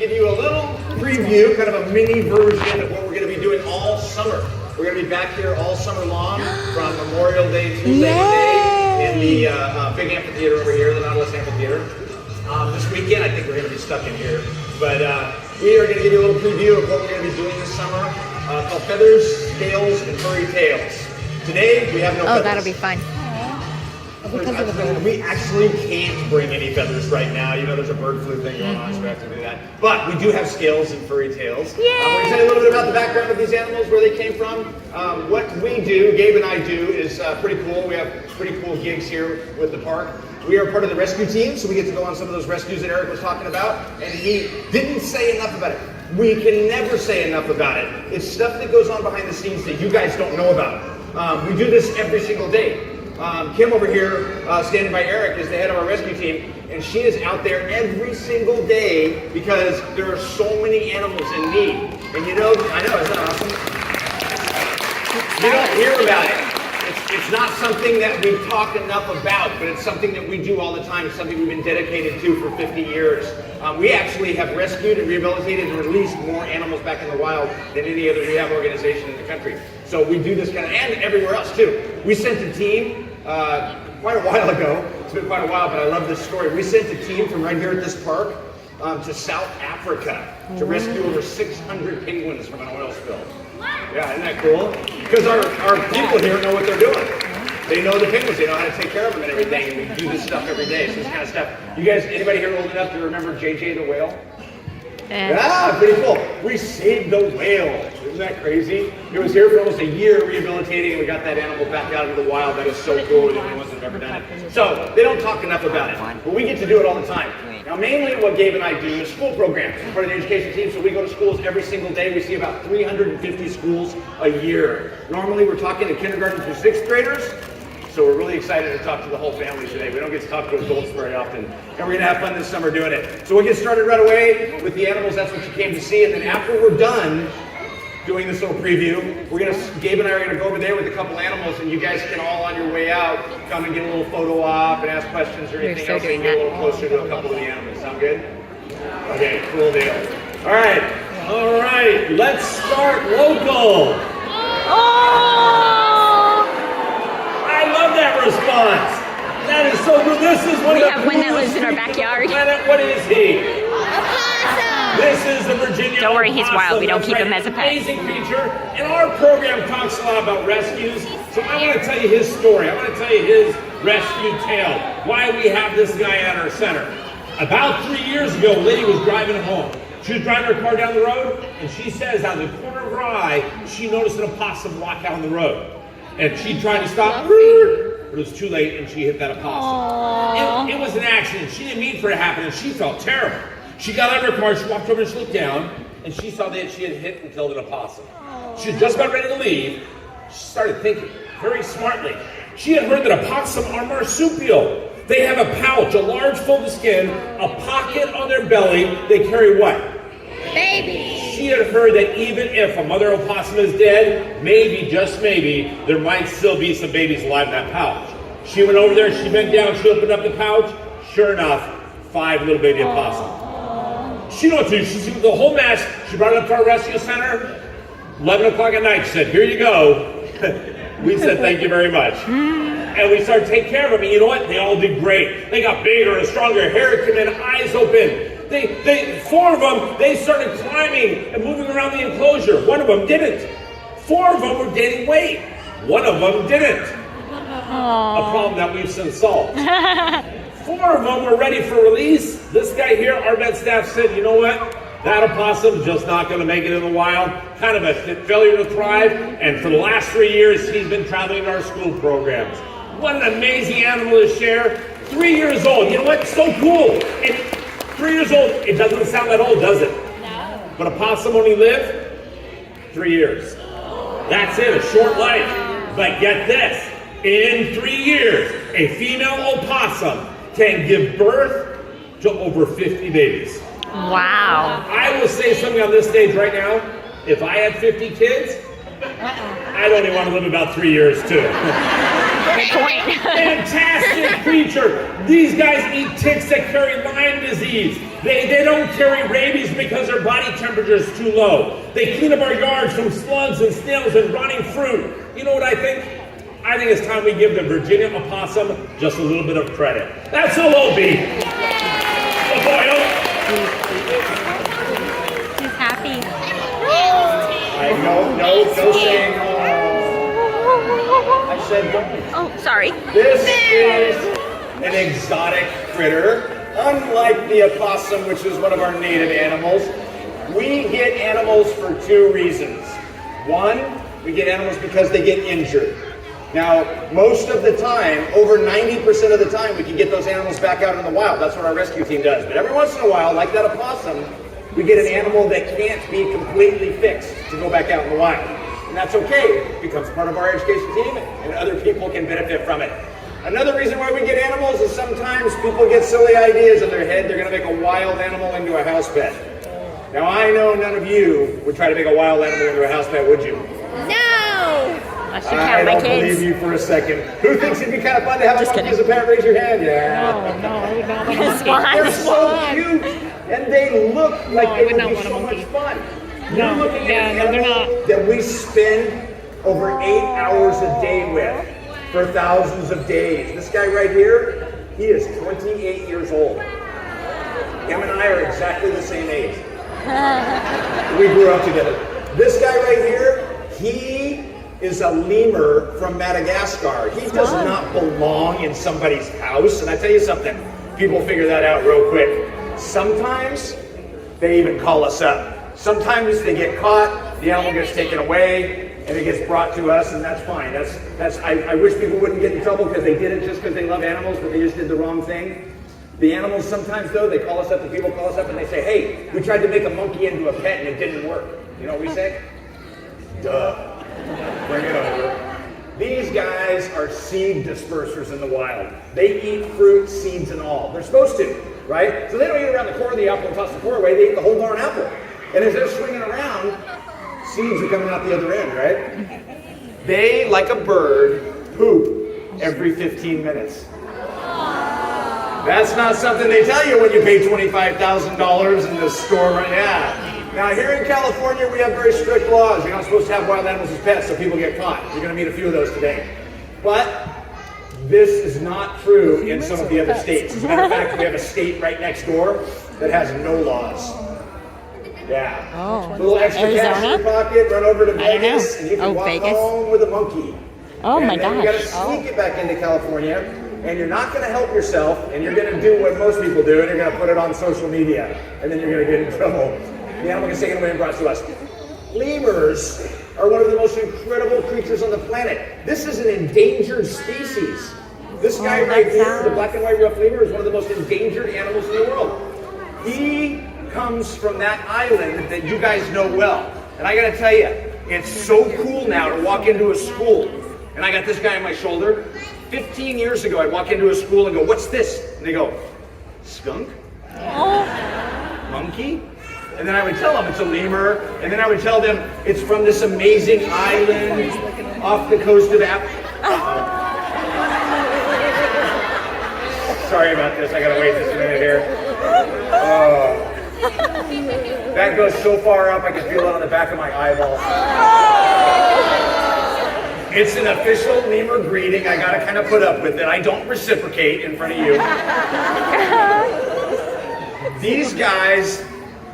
give you a little preview, kind of a mini version of what we're going to be doing all summer. We're going to be back here all summer long from Memorial Day to Labor Day in the big amphitheater over here, the Nautilus Amphitheater. This weekend, I think we're going to be stuck in here. But we are going to give you a little preview of what we're going to be doing this summer called Feathers, Scales, and Furry Tails. Today, we have no feathers. Oh, that'll be fun. We actually can't bring any feathers right now. You know, there's a bird flu thing going on, so we have to do that. But we do have scales and furry tails. We're going to tell you a little bit about the background of these animals, where they came from. What we do, Gabe and I do, is pretty cool. We have pretty cool gigs here with the park. We are part of the rescue team, so we get to go on some of those rescues that Eric was talking about. And he didn't say enough about it. We can never say enough about it. It's stuff that goes on behind the scenes that you guys don't know about. We do this every single day. Kim over here, standing by Eric, is the head of our rescue team, and she is out there every single day because there are so many animals in need. And you know, I know, isn't that awesome? You don't hear about it. It's not something that we've talked enough about, but it's something that we do all the time, something we've been dedicated to for 50 years. We actually have rescued and rehabilitated and released more animals back in the wild than any other rehab organization in the country. So we do this kind of, and everywhere else too. We sent a team quite a while ago. It's been quite a while, but I love this story. We sent a team from right here at this park to South Africa to rescue over 600 penguins from an oil spill. Yeah, isn't that cool? Because our people here know what they're doing. They know the penguins, they know how to take care of them and everything, and we do this stuff every day. So this kind of stuff. You guys, anybody here old enough to remember JJ the whale? Yeah, pretty cool. We saved the whale. Isn't that crazy? It was here for almost a year rehabilitating, and we got that animal back out into the wild. That is so cool. We're the only ones that have ever done it. So they don't talk enough about it, but we get to do it all the time. Now, mainly what Gabe and I do is school programs. We're part of the education team, so we go to schools every single day. We see about 350 schools a year. Normally, we're talking to kindergarten through sixth graders. So we're really excited to talk to the whole family today. We don't get to talk to adults very often. And we're gonna have fun this summer doing it. So we'll get started right away with the animals. That's what you came to see. And then after we're done doing this little preview, Gabe and I are gonna go over there with a couple animals, and you guys can all on your way out come and get a little photo op and ask questions or anything else and get a little closer to a couple of the animals. Sound good? Okay, cool deal. All right, let's start local. I love that response. That is so good. This is one of the have one that lives in our backyard. What is he? A possum. This is the Virginia. Don't worry, he's opossum. wild. We don't That's keep right. him as a pet. Amazing creature. And our program talks a lot about rescues. So I want to tell you his story. I want to tell you his rescue tale. Why we have this guy at our center. About 3 years ago, a lady was driving home. She was driving her car down the road, and she says out of the corner of her eye, she noticed an opossum walk out on the road. And she tried to stop, but it was too late, and she hit that opossum. It was an accident. She didn't mean for it to happen, and she felt terrible. She got out of her car, she walked over and she looked down, and she saw that she had hit and killed an opossum. She was just about ready to leave. She started thinking very smartly. She had heard that opossum are marsupial. They have a pouch, a large fold of skin, a pocket on their belly. They carry what? Baby. She had heard that even if a mother opossum is dead, maybe, just maybe, there might still be some babies alive in that pouch. She went over there, she bent down, she opened up the pouch. Sure enough, 5 little baby opossums. She knew what to do. She see the whole mess. She brought it up to our rescue center. 11 o'clock at night, she said, here you go. We said, thank you very much. And we started taking care of them. And you know what? They all did great. They got bigger and stronger. Hair came in, eyes open. 4 of them, they started climbing and moving around the enclosure. 1 of them didn't. 4 of them were gaining weight. 1 of them didn't. A problem that we've since solved. 4 of them were ready for release. This guy here, our vet staff said, you know what? That opossum's just not going to make it in the wild. Kind of a failure to thrive. And for the last 3 years, he's been traveling in our school programs. What an amazing animal to share. 3 years old. You know what? It's so cool. And 3 years old, it doesn't sound that old, does it? No. But a possum only lived 3 years. That's it, a short life. But get this, in 3 years, a female opossum can give birth to over 50 babies. Wow. I will say something on this stage right now. If I had 50 kids, I'd only want to live about 3 years too. Good point. Fantastic creature. These guys eat ticks that carry Lyme disease. They don't carry rabies because their body temperature is too low. They clean up our yards from slugs and snails and rotting fruit. You know what I think? I think it's time we give the Virginia opossum just a little bit of credit. That's all it'll be. She's happy. No saying. I said don't. Oh, sorry. This is an exotic critter. Unlike the opossum, which is one of our native animals, we get animals for two reasons. One, we get animals because they get injured. Now, most of the time, over 90% of the time, we can get those animals back out in the wild. That's what our rescue team does. But every once in a while, like that opossum, we get an animal that can't be completely fixed to go back out in the wild. And that's okay. It becomes part of our education team, and other people can benefit from it. Another reason why we get animals is sometimes people get silly ideas in their head. They're going to make a wild animal into a house pet. Now, I know none of you would try to make a wild animal into a house pet, would you? No! I should I count my don't kids. believe you for a second. Who thinks it'd be kind of fun to have a monkey as a pet? Raise your hand. Yeah. No, I would not want a monkey. They're so cute, and they look like I they would would not be want a so monkey. much fun. No, You're looking at an no, they're animal not. that we spend over 8 hours a day with for thousands of days. This guy right here, he is 28 years old. Him and I are exactly the same age. We grew up together. This guy right here, he is a lemur from Madagascar. He does not belong in somebody's house. And I tell you something, people figure that out real quick. Sometimes they even call us up. Sometimes they get caught, the animal gets taken away, and it gets brought to us, and that's fine. I wish people wouldn't get in trouble because they did it just because they love animals, but they just did the wrong thing. The animals sometimes, though, they call us up, the people call us up, and they say, hey, we tried to make a monkey into a pet, and it didn't work. You know what we say? Duh. Bring it over. These guys are seed dispersers in the wild. They eat fruit, seeds, and all. They're supposed to, right? So they don't eat around the core of the apple and toss the core away. They eat the whole darn apple. And as they're swinging around, seeds are coming out the other end, right? They, like a bird, poop every 15 minutes. That's not something they tell you when you pay $25,000 in the store right now. Now, here in California, we have very strict laws. You're not supposed to have wild animals as pets, so people get caught. You're going to meet a few of those today. But this is not true in some of the other states. As a matter of fact, we have a state right next door that has no laws. Yeah. Oh. A little extra cash in your pocket, run over to Vegas, and you can walk Vegas. home with a monkey. Oh and my then you got to gosh. sneak it back into California, and you're not going to help yourself, and you're going to do what most people do, and you're going to put it on social media, and then you're going to get in trouble. The animal gets taken away and brought to us. Lemurs are one of the most incredible creatures on the planet. This is an endangered species. This guy right here, the black and white rough lemur, is one of the most endangered animals in the world. He comes from that island that you guys know well. And I gotta tell you, it's so cool now to walk into a school. And I got this guy on my shoulder. 15 years ago, I'd walk into a school and go, what's this? And they go, skunk? Monkey? And then I would tell them it's a lemur. And then I would tell them it's from this amazing island off the coast of Africa. Sorry about this, I gotta wait just a minute here. That goes so far up I can feel it on the back of my eyeball. It's an official lemur greeting. I gotta kind of put up with it. I don't reciprocate in front of you. These guys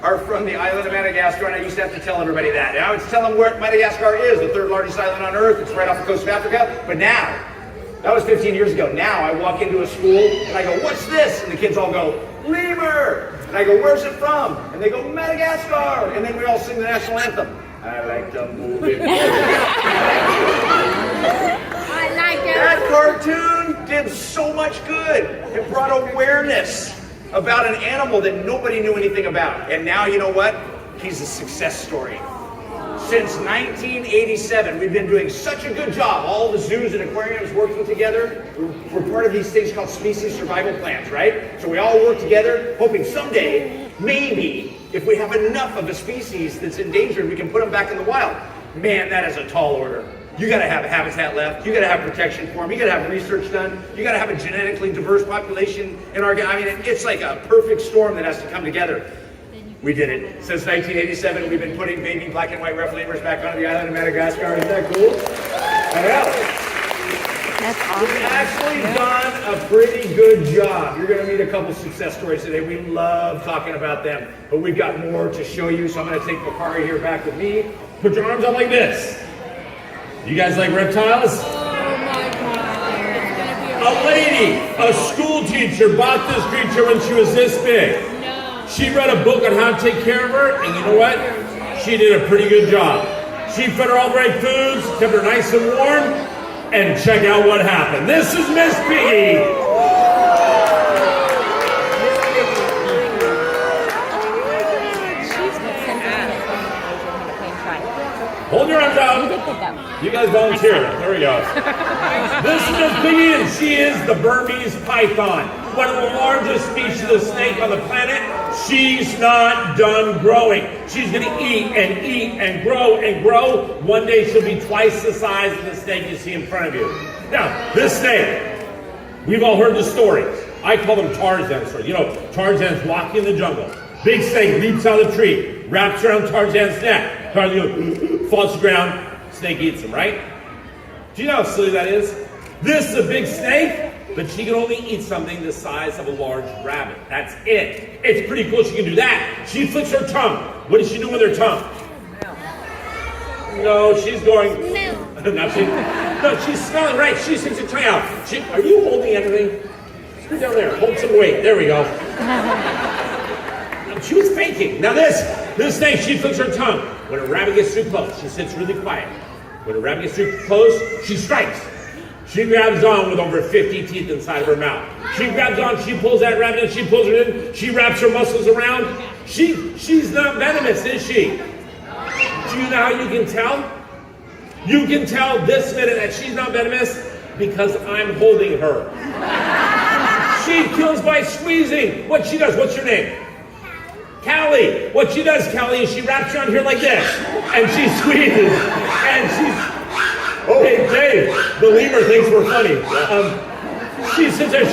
are from the island of Madagascar, and I used to have to tell everybody that. And I would tell them where Madagascar is, the third largest island on Earth. It's right off the coast of Africa. But now, that was 15 years ago. Now I walk into a school and I go, what's this? And the kids all go, lemur. And I go, where's it from? And they go, Madagascar. And then we all sing the national anthem. I like to move it. I like it. That cartoon did so much good. It brought awareness about an animal that nobody knew anything about. And now, you know what? He's a success story. Since 1987, we've been doing such a good job. All the zoos and aquariums working together. We're part of these things called species survival plans, right? So we all work together, hoping someday, maybe, if we have enough of a species that's endangered, we can put them back in the wild. Man, that is a tall order. you got to have habitat left. You got to have protection for them. You got to have research done. You got to have a genetically diverse population in our. I mean, it's like a perfect storm that has to come together. We did it. Since 1987, we've been putting baby black and white rough lemurs back onto the island of Madagascar. Isn't that cool? I know. That's awesome. We've actually done a pretty good job. You're going to meet a couple success stories today. We love talking about them, but we've got more to show you. So I'm going to take Bakari here back with me. Put your arms out like this. You guys like reptiles? Oh my God. A lady, a school teacher, bought this creature when she was this big. No. She read a book on how to take care of her, and you know what? She did a pretty good job. She fed her all the right foods, kept her nice and warm, and check out what happened. This is Miss Piggy. Hold your arms out. You guys volunteer. There we go. This is Miss Piggy, and she is the Burmese python, one of the largest species of snake on the planet. She's not done growing. She's going to eat and eat and grow and grow. One day she'll be twice the size of the snake you see in front of you. Now, this snake, we've all heard the stories. I call them Tarzan stories. You know, Tarzan's walking in the jungle. Big snake leaps out of the tree, wraps around Tarzan's neck. Tarzan falls to the ground, snake eats him, right? Do you know how silly that is? This is a big snake, but she can only eat something the size of a large rabbit. That's it. It's pretty cool she can do that. She flicks her tongue. What does she do with her tongue? No, she's going... No, she's smelling, right. She sticks her tongue out. Are you holding anything? Scoot down there. Hold some weight. There we go. She was faking. Now this snake, she flicks her tongue. When a rabbit gets too close, she sits really quiet. When a rabbit gets too close, she strikes. She grabs on with over 50 teeth inside of her mouth. She grabs on, she pulls that rabbit in, she pulls her in, she wraps her muscles around. She's not venomous, is she? Do you know how you can tell? You can tell this minute that she's not venomous because I'm holding her. She kills by squeezing. What she does, what's your name? Callie. What she does, Callie, is she wraps around here like this, and she squeezes, and she's... Oh, hey, Dave, the lemur thinks we're funny. She sits there,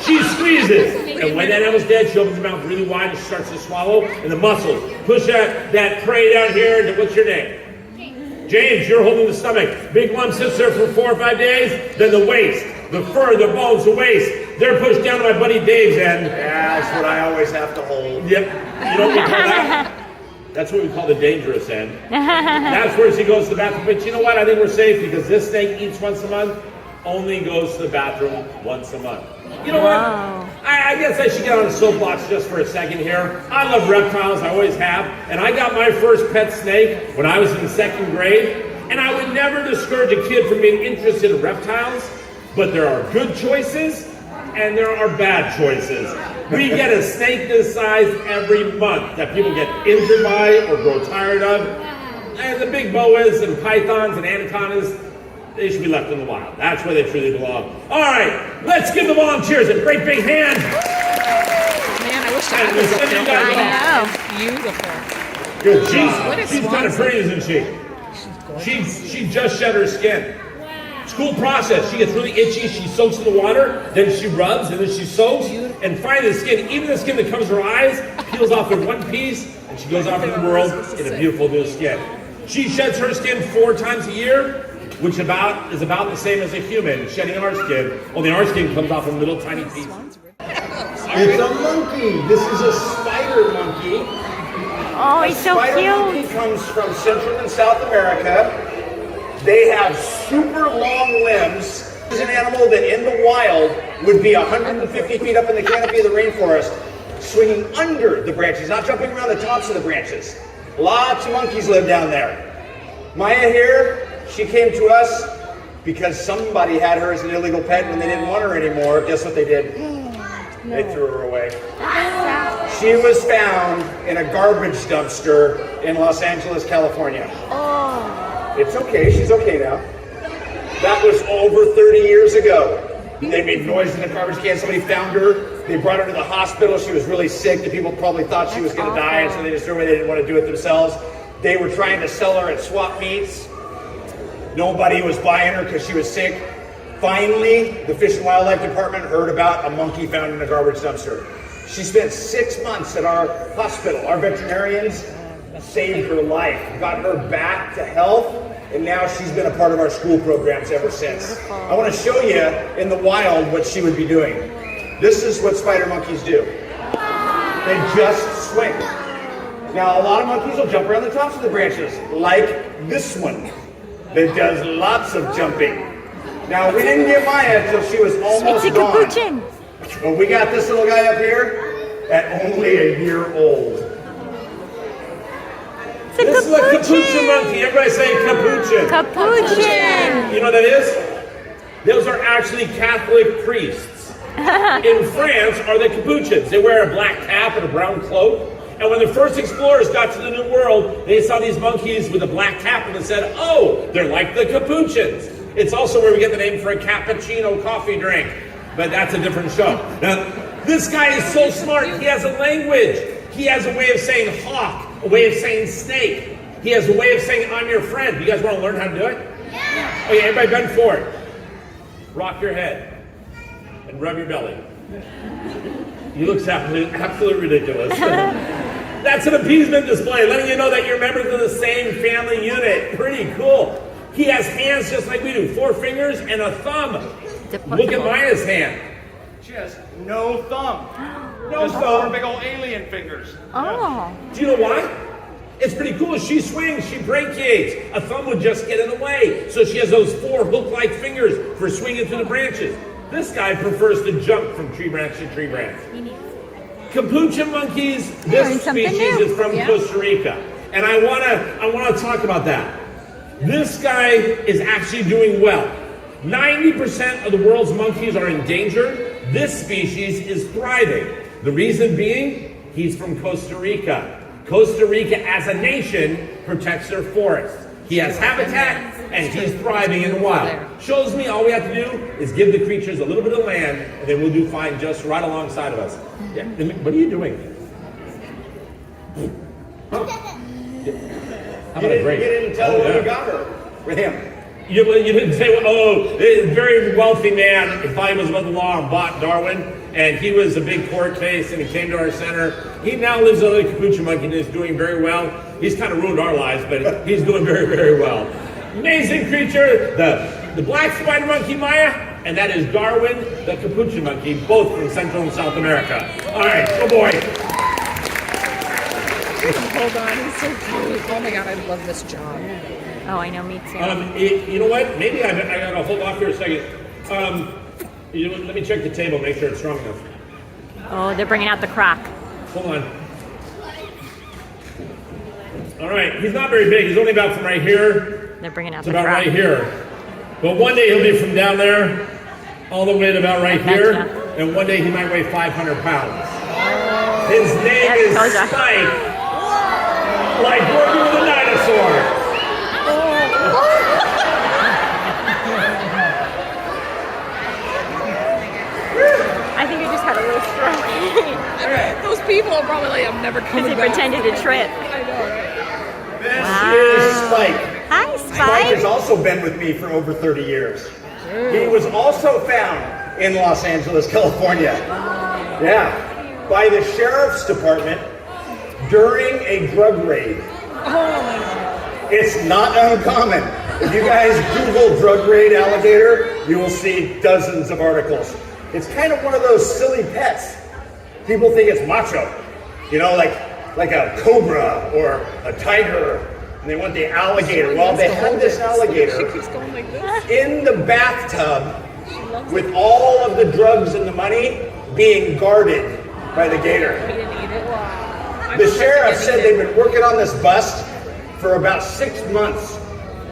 she squeezes, and when that animal's dead, she opens her mouth really wide and she starts to swallow, and the muscles push that prey down here. And what's your name? James, you're holding the stomach. Big lump sits there for 4 or 5 days, then the waist, the fur, the bones, the waist, they're pushed down to my buddy Dave's end. Yeah, that's what I always have to hold. Yep. You know what we call that? That's what we call the dangerous end. That's where she goes to the bathroom. But you know what? I think we're safe because this snake eats once a month, only goes to the bathroom once a month. You know what? I guess I should get on a soapbox just for a second here. I love reptiles. I always have. And I got my first pet snake when I was in 2nd grade. And I would never discourage a kid from being interested in reptiles. But there are good choices and there are bad choices. We get a snake this size every month that people get injured by or grow tired of. And the big boas and pythons and anacondas, they should be left in the wild. That's where they truly belong. All right, let's give the volunteers a great big hand. Man, I wish I was up there. I know. Beautiful. Good. She's kind of pretty, isn't she? She just shed her skin. It's a cool process. She gets really itchy, she soaks in the water, then she rubs, and then she soaks, and finally the skin, even the skin that covers her eyes, peels off in one piece, and she goes off in the world in a beautiful new skin. She sheds her skin 4 times a year, which is about the same as a human shedding our skin, only our skin comes off in little tiny pieces. It's a monkey. This is a spider monkey. Oh, he's so cute. Spider monkey comes from Central and South America. They have super long limbs. This is an animal that in the wild would be 150 feet up in the canopy of the rainforest, swinging under the branches, not jumping around the tops of the branches. Lots of monkeys live down there. Maya here, she came to us because somebody had her as an illegal pet and when they didn't want her anymore, guess what they did? They threw her away. She was found in a garbage dumpster in Los Angeles, California. It's okay, she's okay now. That was over 30 years ago. They made noise in the garbage can, somebody found her, they brought her to the hospital, she was really sick, the people probably thought she was gonna die, and so they just threw her away, they didn't want to do it themselves. They were trying to sell her at swap meets. Nobody was buying her because she was sick. Finally, the Fish and Wildlife Department heard about a monkey found in a garbage dumpster. She spent 6 months at our hospital. Our veterinarians saved her life, got her back to health, and now she's been a part of our school programs ever since. I want to show you in the wild what she would be doing. This is what spider monkeys do. They just swing. Now, a lot of monkeys will jump around the tops of the branches, like this one that does lots of jumping. Now, we didn't get Maya until she was almost gone. It's a capuchin. But we got this little guy up here at only a year old. This is a capuchin monkey. Everybody say capuchin. Capuchin. You know what that is? Those are actually Catholic priests. In France are the capuchins. They wear a black cap and a brown cloak. And when the first explorers got to the New World, they saw these monkeys with a black cap and they said, oh, they're like the capuchins. It's also where we get the name for a cappuccino coffee drink. But that's a different show. Now, this guy is so smart. He has a language. He has a way of saying hawk, a way of saying snake. He has a way of saying I'm your friend. You guys want to learn how to do it? Yeah. Okay, everybody bend forward. Rock your head and rub your belly. You look absolutely ridiculous. That's an appeasement display, letting you know that you're members of the same family unit. Pretty cool. He has hands just like we do, 4 fingers and a thumb. Look at Maya's hand. She has no thumb. No thumb. 4 big old alien fingers. Oh. Do you know why? It's pretty cool. She swings, she brachiates. A thumb would just get in the way. So she has those 4 hook-like fingers for swinging through the branches. This guy prefers to jump from tree branch to tree branch. Capuchin monkeys, this species is from Costa Rica. And I wanna talk about that. This guy is actually doing well. 90% of the world's monkeys are endangered. This species is thriving. The reason being, he's from Costa Rica. Costa Rica as a nation protects their forests. He has habitat and he's thriving in the wild. Shows me all we have to do is give the creatures a little bit of land and then we'll do fine just right alongside of us. Yeah. What are you doing? Huh? How about a break? You didn't tell her you got her with him. You didn't say, a very wealthy man, he thought he was above the law and bought Darwin, and he was a big court case, and he came to our center. He now lives on the capuchin monkey and is doing very well. He's kind of ruined our lives, but he's doing very, very well. Amazing creature, the black spider monkey Maya, and that is Darwin, the capuchin monkey, both from Central and South America. All right, good boy. Hold on, he's so cute. Oh my god, I love this job. Oh, I know, me too. You know what? Maybe I gotta hold off here a second. Let me check the table, make sure it's strong enough. Oh, they're bringing out the crock. Hold on. All right, he's not very big. He's only about from right here. They're bringing out to the about crock. right here. But one day he'll be from down there all the way to about right here, and one day he might weigh 500 pounds. His name is Spike. Like working with a dinosaur. I think he just had a little stroke. Those people are probably like, I'm never coming Because he back. pretended to trip. I know, right? This is Spike. Hi, Spike Spike. has also been with me for over 30 years. He was also found in Los Angeles, California. Yeah, by the sheriff's department during a drug raid. It's not uncommon. If you guys Google drug raid alligator, you will see dozens of articles. It's kind of one of those silly pets. People think it's macho, like a cobra or a tiger, and they want the alligator. Well, they had this alligator in the bathtub with all of the drugs and the money being guarded by the gator. The sheriff said they'd been working on this bust for about 6 months,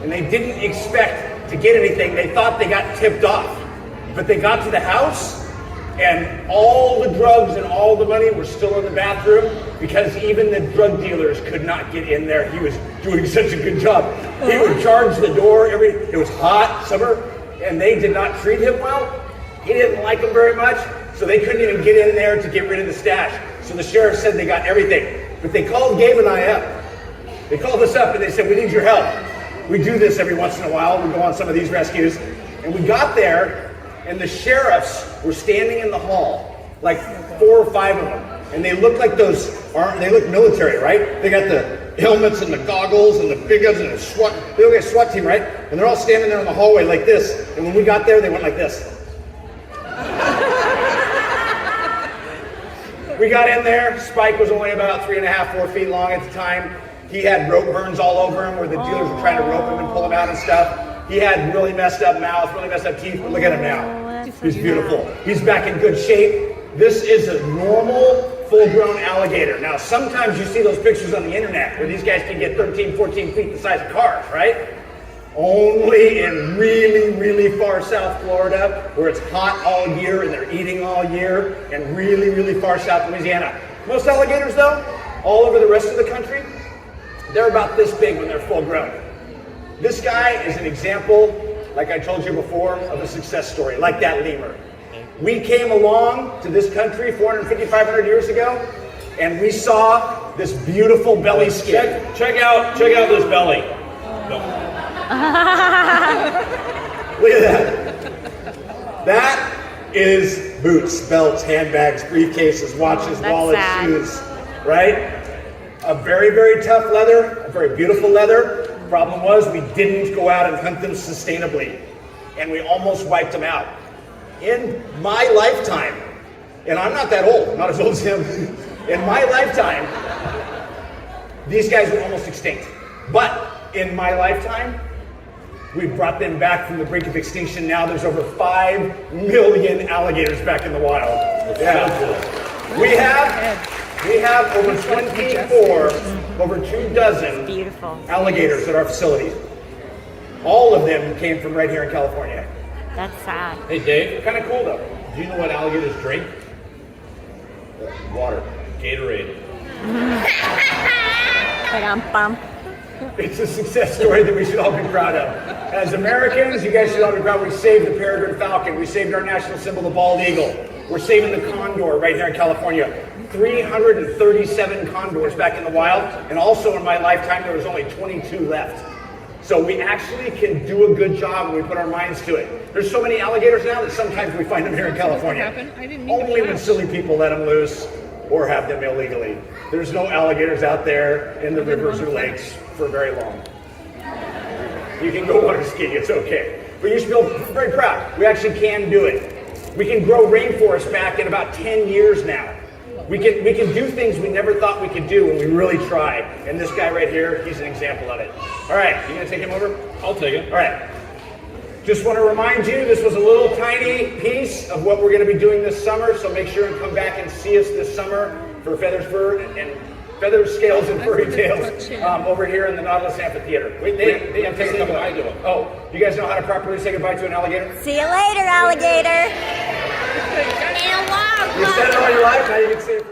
and they didn't expect to get anything. They thought they got tipped off, but they got to the house, and all the drugs and all the money were still in the bathroom because even the drug dealers could not get in there. He was doing such a good job. He would charge the door. It was hot summer, and they did not treat him well. He didn't like them very much, so they couldn't even get in there to get rid of the stash. So the sheriff said they got everything, but they called Gabe and I up. They called us up and they said, we need your help. we do this every once in a while. We go on some of these rescues. And we got there, and the sheriffs were standing in the hall, like 4 or 5 of them. And they look like they look military, right? They got the helmets and the goggles and the big guns and the SWAT. They look like a SWAT team, right? And they're all standing there in the hallway like this. And when we got there, they went like this. We got in there. Spike was only about 3.5, 4 feet long at the time. He had rope burns all over him where the dealers were trying to rope him and pull him out and stuff. He had really messed up mouth, really messed up teeth, but look at him now. He's beautiful. He's back in good shape. This is a normal, full-grown alligator. Now, sometimes you see those pictures on the internet where these guys can get 13, 14 feet the size of cars, right? Only in really, really far south Florida, where it's hot all year and they're eating all year, and really, really far south Louisiana. Most alligators, though, all over the rest of the country, they're about this big when they're full-grown. This guy is an example, like I told you before, of a success story, like that lemur. We came along to this country 450, 500 years ago, and we saw this beautiful belly skin. Check out this belly. Look at that. That is boots, belts, handbags, briefcases, watches, wallets, shoes, right? A very, very tough leather, a very beautiful leather. Problem was, we didn't go out and hunt them sustainably, and we almost wiped them out. In my lifetime, and I'm not that old, I'm not as old as him, in my lifetime, these guys were almost extinct. But in my lifetime, we brought them back from the brink of extinction. Now there's over 5 million alligators back in the wild. Yeah. We have over 24, over 24 alligators at our facility. All of them came from right here in California. That's sad. Hey, Dave. Kind of cool, though. Do you know what alligators drink? Water. Gatorade. It's a success story that we should all be proud of. As Americans, you guys should all be proud. We saved the peregrine falcon. We saved our national symbol, the bald eagle. We're saving the condor right here in California. 337 condors back in the wild. And also in my lifetime, there was only 22 left. So we actually can do a good job when we put our minds to it. There's so many alligators now that sometimes we find them here in California. Only when silly people let them loose or have them illegally. There's no alligators out there in the rivers or lakes for very long. You can go water skiing, it's okay. But you should feel very proud. We actually can do it. We can grow rainforests back in about 10 years now. We can do things we never thought we could do when we really try. And this guy right here, he's an example of it. All right, you gonna take him over? I'll take it. All right. Just want to remind you, this was a little tiny piece of what we're going to be doing this summer. So make sure and come back and see us this summer for feathers, fur, and feathers, scales, and furry tails over here in the Nautilus Amphitheater. Wait, they have to say goodbye to him. Oh, you guys know how to properly say goodbye to an alligator? See you later, alligator. You said it all your life, now you can say it.